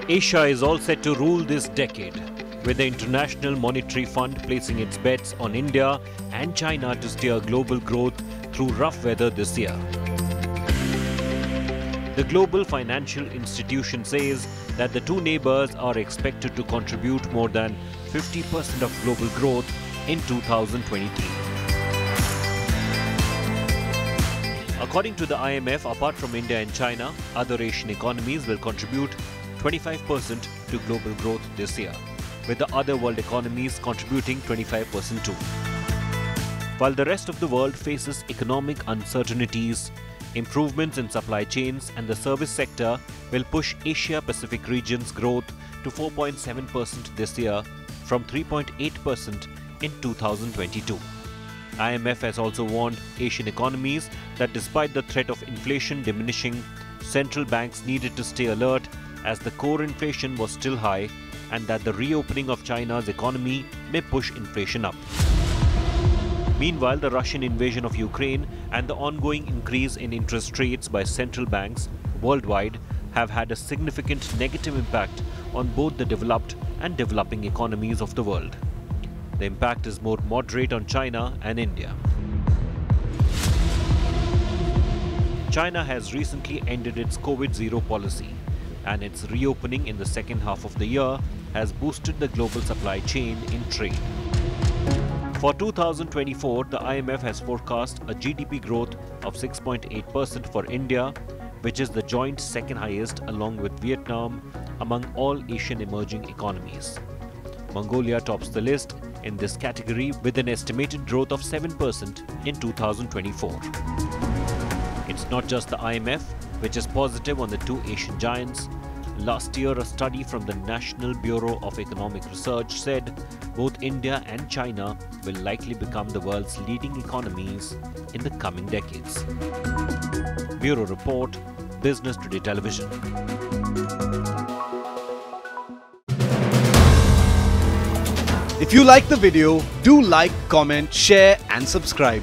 Asia is all set to rule this decade, with the International Monetary Fund placing its bets on India and China to steer global growth through rough weather this year. The global financial institution says that the two neighbors are expected to contribute more than 50% of global growth in 2023. According to the IMF, apart from India and China, other Asian economies will contribute 25% to global growth this year, with the other world economies contributing 25% too. While the rest of the world faces economic uncertainties, improvements in supply chains and the service sector will push Asia-Pacific region's growth to 4.7% this year from 3.8% in 2022. IMF has also warned Asian economies that despite the threat of inflation diminishing, central banks needed to stay alert as the core inflation was still high and that the reopening of China's economy may push inflation up. Meanwhile, the Russian invasion of Ukraine and the ongoing increase in interest rates by central banks worldwide have had a significant negative impact on both the developed and developing economies of the world. The impact is more moderate on China and India. China has recently ended its COVID-0 policy, and its reopening in the second half of the year has boosted the global supply chain in trade. For 2024, the IMF has forecast a GDP growth of 6.8% for India, which is the joint second highest along with Vietnam among all Asian emerging economies. Mongolia tops the list in this category with an estimated growth of 7% in 2024. It's not just the IMF which is positive on the two Asian giants. Last year, a study from the National Bureau of Economic Research said both India and China will likely become the world's leading economies in the coming decades. Bureau Report, Business Today Television. If you like the video, do like, comment, share and subscribe.